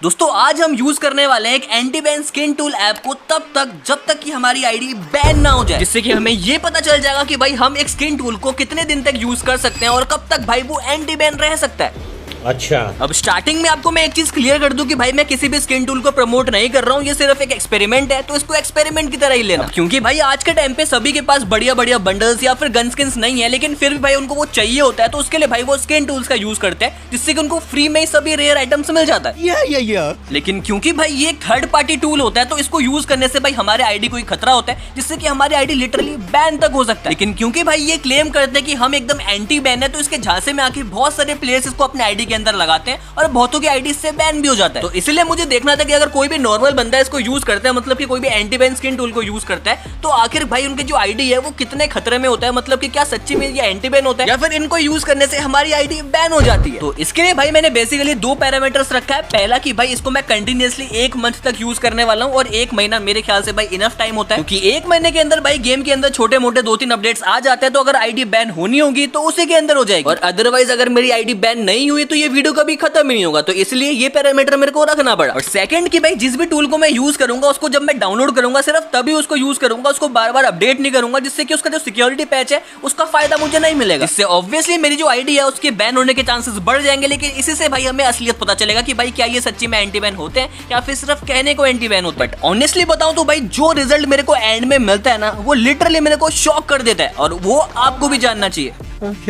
दोस्तों आज हम यूज करने वाले हैं एक anti ban skin tool app को तब तक जब तक कि हमारी आईडी बैन ना हो जाए, जिससे कि हमें ये पता चल जाएगा कि भाई हम एक स्किन टूल को कितने दिन तक यूज कर सकते हैं और कब तक भाई वो एंटी बैन रह सकता है। अच्छा, अब स्टार्टिंग में आपको मैं एक चीज क्लियर कर दूं कि भाई मैं किसी भी स्किन टूल को प्रमोट नहीं कर रहा हूं, ये सिर्फ एक एक्सपेरिमेंट है, तो इसको एक्सपेरिमेंट की तरह ही लेना। क्योंकि भाई आज के टाइम पे सभी के पास बढ़िया बढ़िया बंडल्स या फिर गन स्किन्स नहीं है, लेकिन फिर भी भाई उनको वो चाहिए होता है, तो उसके लिए भाई वो स्किन टूल्स का यूज करते हैं, जिससे कि उनको फ्री में ही सभी रेयर आइटम्स मिल जाता है। लेकिन क्योंकि भाई ये एक थर्ड पार्टी टूल होता है, तो इसको यूज करने से भाई हमारे आईडी को खतरा होता है, जिससे कि हमारी आईडी लिटरली बैन तक हो सकता है। लेकिन क्योंकि भाई ये क्लेम करते हैं कि हम एकदम एंटी बैन है, तो इसके झांसे में आके बहुत सारे प्लेयर्स इसको अपने आईडी के अंदर लगाते हैं और बहुतों की आईडी से बैन भी हो जाता है। तो इसलिए मुझे देखना था कि अगर कोई भी नॉर्मल बंदा इसको यूज करता है, मतलब कि कोई भी एंटी बैन स्किन टूल को यूज करता है, तो आखिर भाई उनकी जो आईडी है वो कितने खतरे में होता है, मतलब कि क्या सच्ची में ये एंटी बैन होता है या फिर इनको यूज करने से हमारी आईडी बैन हो जाती है। तो इसके लिए भाई मैंने बेसिकली दो पैरामीटर्स रखा है। पहला कि भाई इसको मैं कंटिन्यूअसली 1 मंथ तक यूज करने वाला हूँ, और 1 महीना मेरे ख्याल से भाई इनफ टाइम होता है, क्योंकि 1 महीने के अंदर भाई गेम के अंदर छोटे मोटे 2-3 अपडेट्स आ जाते हैं, तो अगर आईडी बैन होनी होगी तो उसी के अंदर हो जाएगी, और अदरवाइज अगर मेरी आईडी बैन नहीं हुई तो ये वीडियो कभी खत्म ही नहीं होगा। तो इसलिए ये पैरामीटर मेरे को रखना पड़ा। और सेकंड कि भाई जिस भी टूल को मैं यूज करूंगा उसको जब मैं डाउनलोड करूंगा सिर्फ तभी उसको यूज करूंगा, उसको बार बार अपडेट नहीं करूंगा, जिससे कि उसका जो सिक्योरिटी पैच है उसका फायदा मुझे नहीं मिलेगा। इससे ऑब्वियसली मेरी जो आईडी है उसके बैन होने के चांसेस बढ़ जाएंगे, लेकिन इसी से भाई हमें असलियत पता चलेगा कि भाई क्या ये सच्ची में एंटी बैन होते हैं या फिर सिर्फ कहने को एंटी बैन होते हैं। बट ऑनेस्टली बताऊं तो भाई जो रिजल्ट मेरे को एंड में मिलता है ना, वो लिटरली मेरे को शॉक कर देता है, और वो आपको भी जानना चाहिए।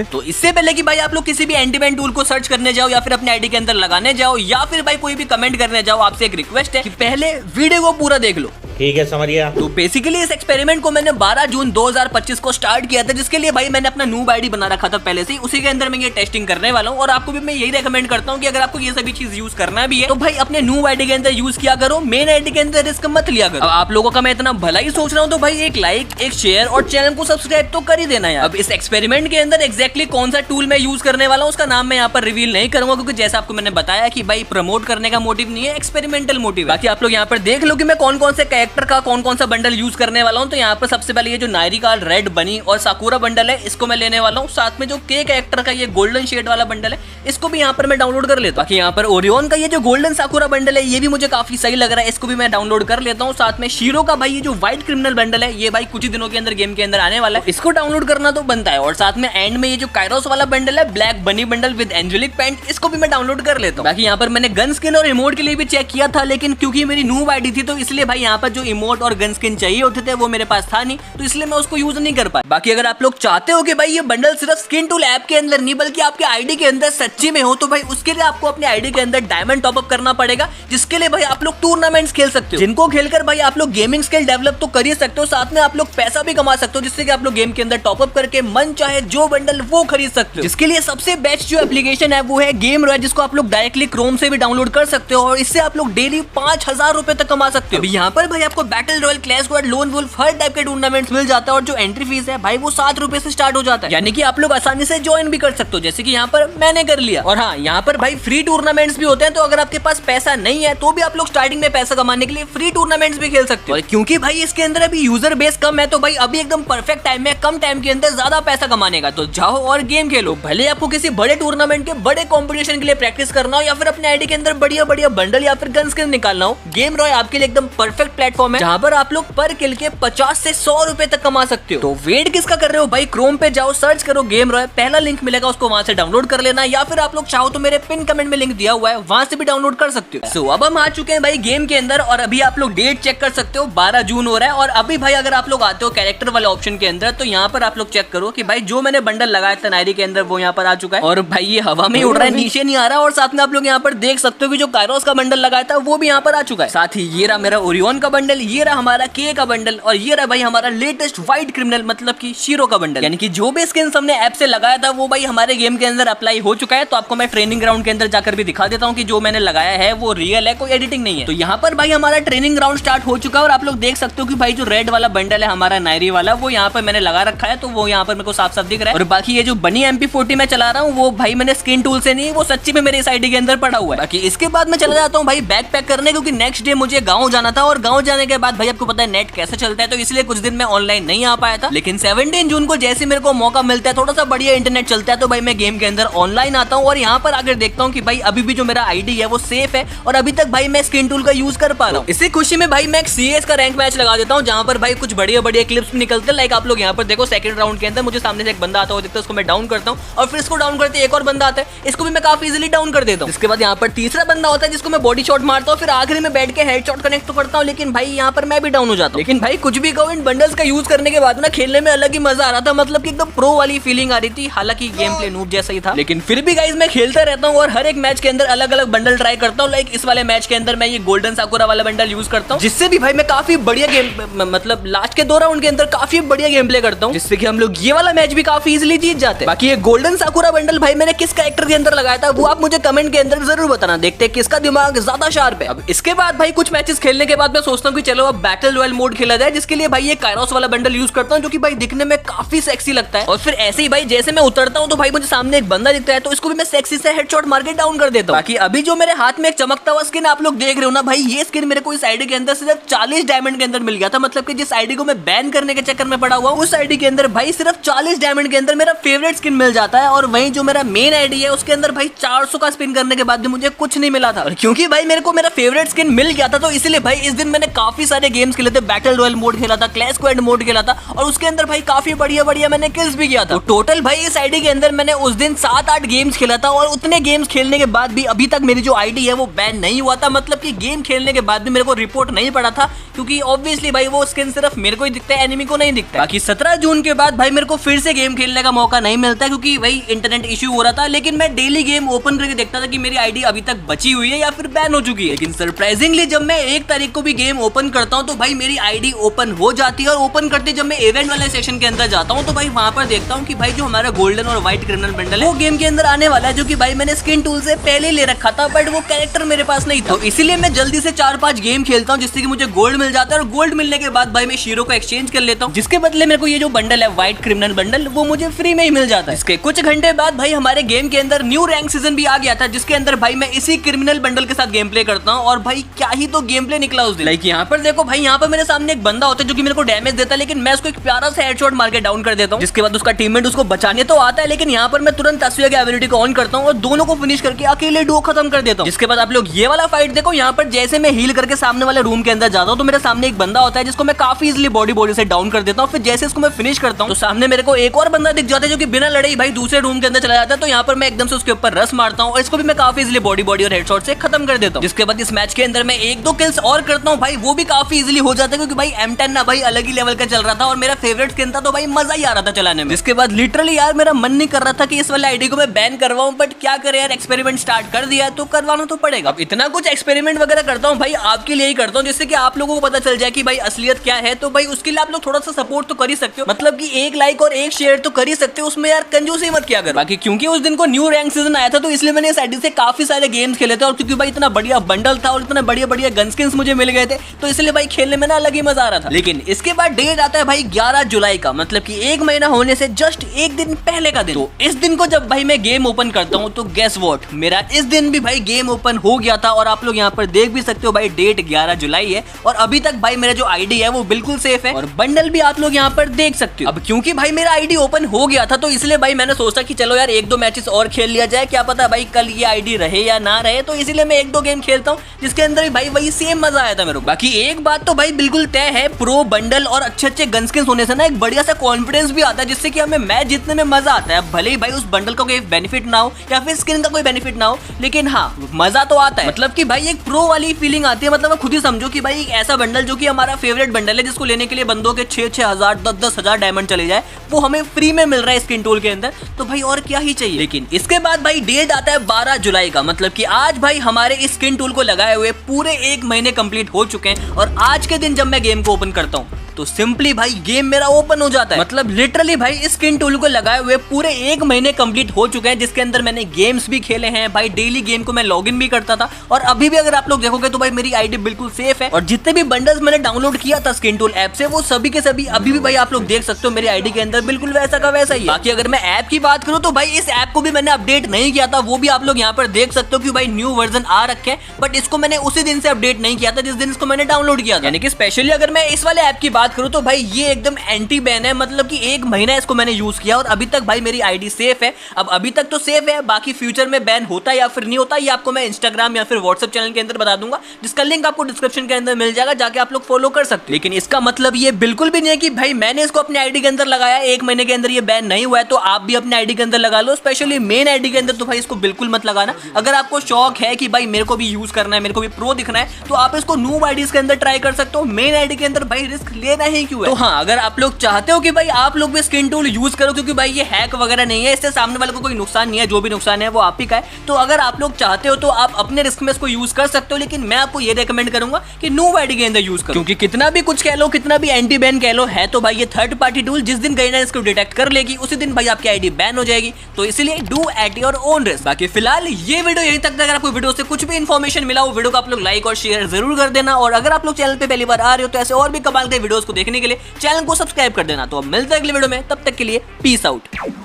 तो इससे पहले कि भाई आप लोग किसी भी एंटी बैन टूल को सर्च करने जाओ या फिर अपने आईडी के अंदर लगाने जाओ या फिर भाई कोई भी कमेंट करने जाओ, आपसे एक रिक्वेस्ट है कि पहले वीडियो को पूरा देख लो। ठीक है, समझ गया। तो बेसिकली इस एक्सपेरिमेंट को मैंने 12 जून 2025 को स्टार्ट किया था, जिसके लिए भाई मैंने अपना नूब आईडी बना रखा था पहले से ही, उसी के अंदर मैं ये टेस्टिंग करने वाला हूं। और आपको भी मैं यही रेकमेंड करता हूं कि अगर आपको ये सभी चीज यूज करना भी है तो भाई अपने नूब आईडी के अंदर यूज किया करो, मेन आईडी के अंदर रिस्क मत लिया करो। अब आप लोगों का मैं इतना भला ही सोच रहा हूं, तो भाई एक लाइक, एक शेयर और चैनल को सब्सक्राइब तो कर ही देना यार। अब इस एक्सपेरिमेंट के अंदर एक्जैक्टली कौन सा टूल मैं यूज करने वाला हूं उसका नाम मैं यहाँ पर रिवील नहीं करूंगा, क्योंकि जैसा आपको मैंने बताया कि भाई प्रमोट करने का मोटिव नहीं है, एक्सपेरिमेंटल मोटिव है। बाकी आप लोग यहाँ पर देख लो कि मैं कौन कौन से कैरेक्टर का कौन कौन सा बंडल यूज करने वाला हूं। तो यहाँ पर सबसे पहले ये जो नायरी का रेड बनी और साकुरा बंडल है, इसको मैं लेने वाला हूँ। साथ में जो के कैरेक्टर का ये गोल्डन शेड वाला बंडल है, इसको भी यहाँ पर मैं डाउनलोड कर लेता हूँ। बाकी यहाँ पर ओरियन का ये जो गोल्डन साकुरा बंडल है, ये भी मुझे काफी सही लग रहा है, इसको भी मैं डाउनलोड कर लेता हूँ। साथ में शीरो का भाई ये जो व्हाइट क्रिमिनल बंडल है, ये भाई कुछ ही दिनों के अंदर गेम के अंदर आने वाला है, इसको डाउनलोड करना तो बनता है। और साथ में एंड में ये जो कायरोस वाला बंडल है, ब्लैक बनी बंडल विद एंजेलिक पैंट, इसको भी मैं डाउनलोड कर लेता हूँ। बाकी यहाँ पर मैंने गन स्किन और इमोट के लिए भी चेक किया था, लेकिन क्योंकि मेरी नूब आईडी थी तो इसलिए भाई यहाँ पर जो इमोट और गन स्किन चाहिए होते थे वो मेरे पास था नहीं, तो इसलिए मैं उसको यूज नहीं कर पाया। बाकी अगर आप लोग चाहते हो कि भाई ये बंडल सिर्फ स्किन टूल ऐप के अंदर नहीं बल्कि आपके आईडी के अंदर सच्ची में हो, तो भाई उसके लिए आपको अपने आईडी के अंदर डायमंड टॉप अप करना पड़ेगा, जिसके लिए भाई आप लोग टूर्नामेंट्स खेल सकते हो, जिनको खेलकर भाई आप लोग गेमिंग स्किल डेवलप तो कर ही सकते हो, साथ में आप लोग पैसा भी कमा सकते हो, जिससे कि आप लोग गेम के अंदर टॉप अप करके मन चाहे जो बंडल वो खरीद सकते हो। जिसके लिए सबसे बेस्ट जो एप्लीकेशन है वो है गेम रॉय, जिसको आप लोग डायरेक्टली क्रोम से भी डाउनलोड कर सकते हो, और इससे आप लोग डेली 5000 रुपए तक कमा सकते हो। यहाँ पर भाई आपको battle royale, clash squad, lone wolf हर टाइप के टूर्नामेंट्स मिल जाता है, और जो एंट्री फीस है भाई वो 7 रुपए से स्टार्ट हो जाता है, यानी कि आप लोग आसानी से ज्वाइन भी कर सकते हो, जैसे कि यहाँ पर मैंने कर लिया। और हाँ, यहाँ पर भाई फ्री टूर्नामेंट्स भी होते हैं, तो अगर आपके पास पैसा नहीं है तो भी आप लोग स्टार्टिंग में पैसा कमाने के लिए फ्री टूर्नामेंट्स भी खेल सकते हो। और क्योंकि भाई इसके अंदर अभी यूजर बेस कम है, तो भाई अभी एकदम परफेक्ट टाइम है कम टाइम के अंदर ज्यादा पैसा कमाने का, तो जाओ और गेम खेलो। भले आपको किसी बड़े टूर्नामेंट के बड़े कॉम्पिटिशन के लिए प्रैक्टिस करना हो या फिर अपने आईडी के अंदर बढ़िया बढ़िया बंडल या फिर गन स्किन निकालना हो, गेम रॉय आपके लिए एकदम परफेक्ट प्लेटफॉर्म है, जहाँ पर आप लोग पर किल के 50 से 100 रुपए तक कमा सकते हो। तो वेट किसका कर रहे हो भाई, क्रोम पे जाओ, सर्च करो गेम रॉय, पहला लिंक मिलेगा उसको वहां से डाउनलोड कर लेना, या फिर आप लोग चाहो तो मेरे पिन कमेंट में लिंक दिया हुआ है, वहां से भी डाउनलोड कर सकते हो। सो अब हम आ चुके हैं भाई गेम के अंदर, और अभी आप लोग डेट चेक कर सकते हो, 12 जून हो रहा है। और अभी भाई अगर आप लोग आते हो कैरेक्टर वाले ऑप्शन के अंदर, तो यहाँ पर आप लोग चेक करो कि भाई जो मैंने बंडल लगाया था नायरी के अंदर वो यहाँ पर आ चुका है, और भाई ये हवा में उड़ रहा है, नीचे नहीं आ रहा। और साथ में आप लोग यहाँ पर देख सकते हो कि जो कायरोस का बंडल लगाया था वो भी यहाँ पर आ चुका है। साथ ही ये रहा मेरा ओरियन का बंडल, ये रहा हमारा के का बंडल, और ये रहा भाई हमारा लेटेस्ट व्हाइट क्रिमिनल मतलब की शीरो का बंडल, यानी कि जो भी स्किन हमने ऐप से लगाया था वो भाई हमारे गेम के अंदर अप्लाई हो चुका है। तो आपको मैं ट्रेनिंग ग्राउंड के अंदर जाकर भी दिखा देता हूँ कि जो मैंने लगाया है वो रियल है, कोई एडिटिंग नहीं है। तो यहाँ पर भाई हमारा ट्रेनिंग ग्राउंड स्टार्ट हो चुका है, और आप लोग देख सकते हो कि भाई जो रेड वाला बंडल है हमारा नायरी वाला, वो यहाँ पर मैंने लगा रखा है, तो वो यहाँ पर मेरे को साफ साफ दिख रहा है। और बाकी ये जो बनी MP40 मैं चला रहा हूँ वो भाई मैंने स्किन टूल से नहीं, वो सच्ची में मेरे इस आईडी के अंदर पड़ा हुआ है। बाकी इसके बाद मैं चला जाता हूँ भाई बैक पैक करने, क्योंकि नेक्स्ट डे मुझे गाँव जाना था, और गाँव जाने के बाद भाई आपको पता है नेट कैसे चलता है, तो इसलिए कुछ दिन मैं ऑनलाइन नहीं आ पाया था। लेकिन 17 जून को जैसे मेरे को मौका मिलता है, थोड़ा सा बढ़िया इंटरनेट चलता है, तो भाई मैं गेम के अंदर ऑनलाइन आता हूँ और यहाँ पर आकर देखता हूँ कि भाई अभी भी जो मेरा आईडी है वो सेफ है और अभी तक भाई मैं स्किन टूल का यूज कर पा रहा हूँ। इसी खुशी में भाई मैं एक CS का रैंक मैच लगा देता हूँ, जहाँ पर भाई कुछ बढ़िया बढ़िया क्लिप्स निकलते हैं। लाइक आप लोग यहाँ पर देखो, सेकंड राउंड के अंदर मुझे सामने से एक बंदा आता हुआ दिखता है, उसको मैं डाउन करता हूँ और फिर इसको डाउन करते एक और बंदा आता है, इसको भी मैं काफी इजीली डाउन कर देता हूँ। इसके बाद यहाँ पर तीसरा बंदा होता है जिसको मैं बॉडी शॉट मारता हूँ, फिर आखिरी में बैठ के हेडशॉट कनेक्ट तो करता हूँ, लेकिन भाई यहाँ पर मैं भी डाउन हो जाता हूँ। लेकिन भाई कुछ भी कहो, इन बंडल्स का यूज करने के बाद ना खेलने में अलग ही मजा आ रहा था, मतलब कि एकदम प्रो वाली फीलिंग आ रही थी। हालांकि गेम प्ले नूब जैसा ही था, लेकिन फिर भी गाइस मैं खेलता रहता हूँ और हर एक मैच के अंदर अलग अलग बंडल ट्राई करता हूँ। लाइक इस वाले मैच के अंदर मैं ये गोल्डन साकुरा वाला बंडल यूज करता हूँ, जिससे भी भाई मैं काफी बढ़िया गेम, मतलब लास्ट के 2 राउंड के अंदर काफी बढ़िया गेम प्ले करता हूँ, जिससे कि हम लोग ये वाला मैच भी काफी इजीली जीत जाते हैं। बाकी ये गोल्डन साकुरा बंडल भाई मैंने किस कैरेक्टर के अंदर लगाया था वो आप मुझे कमेंट के अंदर जरूर बताना, देखते हैं किसका दिमाग ज्यादा शार्प है। अब इसके बाद भाई कुछ मैचेस खेलने के बाद मैं सोचता हूँ कि चलो अब बैटल रॉयल मोड खेला जाए, जिसके लिए भाई ये कायरोस वाला बंडल यूज करता हूँ, जो कि भाई दिखने में काफी सेक्सी लगता है। और फिर ऐसे ही भाई जैसे मैं उतरता हूँ तो भाई मुझे सामने एक बंदा दिखता है, तो इसको भी मैं सेक्सी से हेडशॉट मार के डाउन कर देता हूँ। बाकी अभी जो मेरे हाथ में एक चमकता हुआ स्किन आप लोग देख रहे हो ना भाई, ये स्किन मेरे को इस आईडी के अंदर सिर्फ 40 डायमंड के अंदर मिल गया था। मतलब कि जिस आईडी को मैं बैन करने के चक्कर में पड़ा हुआ उस आईडी के अंदर भाई सिर्फ 40 डायमंड के अंदर मेरा फेवरेट स्किन मिल जाता है, और वहीं जो मेरा मेन आईडी है उसके अंदर भाई 400 का स्पिन करने के बाद भी मुझे कुछ नहीं मिला था। और क्योंकि भाई मेरे को मेरा फेवरेट स्किन मिल गया था, तो इसलिए भाई इस दिन मैंने काफी सारे गेम्स खेले थे। बैटल रॉयल मोड खेला था, क्लैश स्क्वाड मोड खेला था, और उसके अंदर भाई काफी बढ़िया बढ़िया मैंने किल्स भी किया था। तो टोटल भाई इस आईडी के अंदर मैंने उस दिन 7-8 गेम्स खेला था, और उतने गेम्स खेलने के बाद भी अभी तक मेरी जो आईडी है वो बैन नहीं हुआ था। मतलब कि गेम खेलने के बाद भी मेरे को रिपोर्ट नहीं पड़ा था, क्योंकि ऑब्वियसली भाई वो स्किन सिर्फ मेरे को ही दिखता है, एनिमी को नहीं दिखता। बाकी 17 जून के बाद भाई मेरे को फिर से गेम खेलने का मौका नहीं मिलता, क्योंकि भाई इंटरनेट इश्यू हो रहा था। लेकिन मैं डेली गेम ओपन करके देखता था कि मेरी आईडी अभी तक बची हुई है या फिर बैन हो चुकी है। लेकिन सरप्राइजिंगली जब मैं 1 तारीख को भी गेम ओपन करता हूँ तो भाई मेरी आईडी ओपन हो जाती है, और ओपन करते जब मैं इवेंट वाले सेशन के अंदर जाता हूँ तो भाई वहां पर देखता हूँ कि भाई जो हमारा गोल्डन और व्हाइट क्रिमिनल बंडल है वो गेम के अंदर आने वाला है, जो कि भाई मैंने स्किन टूल से पहले ले रखा था, बट वो कैरेक्टर मेरे पास नहीं था। तो इसीलिए मैं जल्दी से 4-5 गेम खेलता हूँ, जिससे कि मुझे गोल्ड मिल जाता है, और गोल्ड मिलने के बाद भाई मैं शीरो को एक्सचेंज कर लेता हूँ, जिसके बदले मेरे को ये जो बंडल है व्हाइट क्रिमिनल बंडल वो मुझे फ्री में ही मिल जाता है। इसके कुछ घंटे बाद भाई हमारे गेम के अंदर न्यू रैंक सीजन भी आ गया था, जिसके अंदर भाई मैं इसी क्रिमिनल बंडल के साथ गेम प्ले करता हूँ, और भाई क्या ही तो गेम प्ले निकला उस दिन। लाइक यहाँ पर देखो भाई, यहाँ पर मेरे सामने एक बंदा होता है जो कि मेरे को डैमेज देता है, लेकिन मैं उसको एक प्यारा सा हेडशॉट मार के डाउन कर देता हूँ। जिसके बाद उसका टीममेट उसको बचाने तो आता है, लेकिन यहाँ पर मैं तुरंत तस्वीर की एबिलिटी को ऑन करता हूँ और दोनों को फिनिश करके अकेले डुओ खत्म कर देता हूँ। जिसके बाद आप लोग ये वाला फाइट देखो, यहाँ पर जैसे मैं हील करके सामने वाले रूम के अंदर जाता हूँ तो मेरे सामने एक बंदा होता है जिसको मैं काफी इजीली बॉडी से डाउन कर देता हूँ। फिर जैसे इसको मैं फिनिश करता हूँ तो सामने मेरे को एक और बंदा दिख जाता है जो कि बिना लड़े ही भाई दूसरे रूम के अंदर चला जाता है। तो यहाँ पर मैं एकदम से उसके ऊपर रस मारता हूँ और इसको भी मैं काफी इजीली बॉडी और हेडशॉट से खत्म कर देता हूँ। जिसके बाद इस मैच के अंदर मैं 1-2 किल्स और करता हूँ भाई, वो भी काफी इजीली हो जाता है, क्योंकि भाई M10 ना भाई अलग ही लेवल का चल रहा था और मेरा फेवरेट स्किन था, तो भाई मजा ही आ रहा था चलाने में। जिसके बाद लिटरली यार मेरा मन नहीं कर रहा था कि इस वाले आईडी को मैं बैन करवाऊं, बट क्या करे यार, एक्सपेरिमेंट स्टार्ट कर दिया तो करवाना तो पड़ेगा। अब इतना कुछ एक्सपेरिमेंट वगैरह करता हूँ भाई आपके लिए ही करता हूँ, जिससे कि आप लोगों को पता चल जाए कि भाई असलियत क्या है। तो भाई उसके लिए आप लोग थोड़ा सा सपोर्ट तो कर ही सकते हो, मतलब कि 1 लाइक और 1 शेयर तो कर ही सकते हो, उसमें यार कंजूसी मत किया करो। बाकी क्योंकि उस दिन को न्यू रैंक सीजन आया था तो इसलिए मैंने इस आईडी से काफी सारे गेम्स खेले थे, और क्योंकि भाई इतना बढ़िया बंडल था और इतने बढ़िया बढ़िया गन स्किन्स मुझे मिल गए थे, तो इसलिए भाई खेलने में ना अलग ही मजा आ रहा था। लेकिन इसके बाद डेट आता है भाई 11 जुलाई का, मतलब कि 1 महीना होने से जस्ट 1 दिन पहले का दिन। तो इस दिन को जब भाई मैं गेम ओपन करता हूँ तो गेस व्हाट, मेरा इस दिन भी भाई गेम ओपन हो गया था, और आप लोग यहाँ पर देख भी सकते हो भाई डेट 11 जुलाई है, और अभी तक भाई मेरा जो आईडी है वो बिल्कुल सेफ है, और बंडल भी आप लोग यहाँ पर देख सकते हो। अब क्योंकि भाई मेरा आईडी ओपन हो गया था तो इसलिए भाई मैंने सोचा कि चलो यार 1-2 मैचेस और खेल लिया जाए, क्या पता भाई कल ये आईडी रहे या ना रहे, तो इसलिए मैं 1-2 गेम खेलता हूँ, जिसके अंदर भी भाई वही सेम मजा आया था मेरे को। बाकी एक बात तो भाई बिल्कुल तय है, प्रो बंडल और अच्छे गन स्किन्स होने से ना एक बढ़िया सा कॉन्फिडेंस भी आता है, जिससे कि हमें मैच जीतने में मजा आता है। भले ही भाई उस बंडल का कोई बेनिफिट ना हो या फिर स्किन का कोई बेनिफिट ना हो, लेकिन हाँ मजा तो आता है, मतलब कि भाई एक प्रो वाली फीलिंग आती है। मतलब खुद ही समझो कि भाई एक ऐसा बंडल जो कि हमारा फेवरेट बंडल है, जिसको लेने के लिए बंदों के 6-6 हजार 10-10 हजार डायमंड चले जाए, वो हमें फ्री में मिल रहा है स्किन टूल के अंदर, तो भाई और क्या ही चाहिए। लेकिन इसके बाद भाई डेट आता है 12 जुलाई का, मतलब कि आज भाई हमारे इस स्किन टूल को लगाए हुए पूरे 1 महीने कंप्लीट हो चुके हैं, और आज के दिन जब मैं गेम को ओपन करता हूँ तो सिंपली भाई गेम मेरा ओपन हो जाता है। मतलब लिटरली भाई इस स्किन टूल को लगाए हुए पूरे 1 महीने कंप्लीट हो चुके हैं, जिसके अंदर मैंने गेम्स भी खेले हैं भाई, डेली गेम को मैं लॉगिन भी करता था। और अभी भी अगर आप लोग देखोगे तो भाई मेरी आईडी बिल्कुल सेफ है, और जितने भी बंडल्स मैंने डाउनलोड किया था स्किन टूल ऐप से वो सभी के सभी अभी भी भाई आप लोग देख सकते हो मेरी आईडी के अंदर बिल्कुल वैसा का वैसा ही है। बाकी अगर मैं ऐप की बात करूं तो भाई इस ऐप को भी मैंने अपडेट नहीं किया था, वो भी आप लोग यहाँ पर देख सकते हो कि भाई न्यू वर्जन आ रखे हैं, बट इसको मैंने उसी दिन से अपडेट नहीं किया था जिस दिन इसको मैंने डाउनलोड किया था। यानी कि स्पेशली अगर मैं इस वाले ऐप की बात करूं तो भाई ये एकदम एंटी बैन है, मतलब कि 1 महीना इसको मैंने यूज किया और अभी तक भाई मेरी आईडी सेफ है। अब अभी तक तो सेफ है, बाकी फ्यूचर में बैन होता है या फिर नहीं होता ये आपको मैं इंस्टाग्राम या फिर व्हाट्सएप चैनल के अंदर बता दूंगा, जिसका लिंक आपको डिस्क्रिप्शन के अंदर मिल जाएगा, जाके आप लोग फॉलो कर सकते हो। लेकिन इसका मतलब ये बिल्कुल भी नहीं है कि भाई मैंने इसको अपने आईडी के अंदर लगाया 1 महीने के अंदर ये बैन नहीं हुआ है तो आप भी अपने आईडी के अंदर लगा लो, स्पेशली मेन आईडी के अंदर तो भाई इसको बिल्कुल मत लगाना। अगर आपको शौक है कि भाई मेरे को भी यूज करना है, मेरे को भी प्रो दिखना है, तो आप इसको नूब आईडीज के अंदर ट्राई कर सकते हो। मेन आईडी के अंदर भाई रिस्क लेना ही क्यों है। तो हाँ, अगर आप लोग चाहते हो कि भाई आप लोग भी स्किन टूल यूज करो, क्योंकि भाई ये हैक वगैरह नहीं है, इससे सामने वाले को कोई नुकसान नहीं है, जो भी नुकसान है वो आप ही का है। तो अगर आप लोग चाहते हो तो आप अपने रिस्क में इसको यूज कर सकते हो, लेकिन मैं आपको ये रेकमेंड करूंगा कि नूब आईडी के अंदर यूज करो, क्योंकि कितना भी कुछ कह लो, कितना भी एंटी बैन कह लो, है तो भाई ये थर्ड पार्टी टूल, जिस दिन गई ना इसको डिटेक्ट कर लेगी उसी दिन भाई आपकी आईडी बैन हो जाएगी। तो इसलिए do at your own risk. बाकी फिलहाल ये वीडियो यहीं तक था। अगर आपको वीडियो से कुछ भी इन्फॉर्मेशन मिला वो वीडियो को आप लोग लाइक और शेयर जरूर कर देना, और अगर आप लोग चैनल पे पहली बार आ रहे हो तो ऐसे और भी कमाल के वीडियोस को देखने के लिए चैनल को सब्सक्राइब कर देना। तो अब मिलते हैं अगले वीडियो में, तब तक के लिए पीस आउट।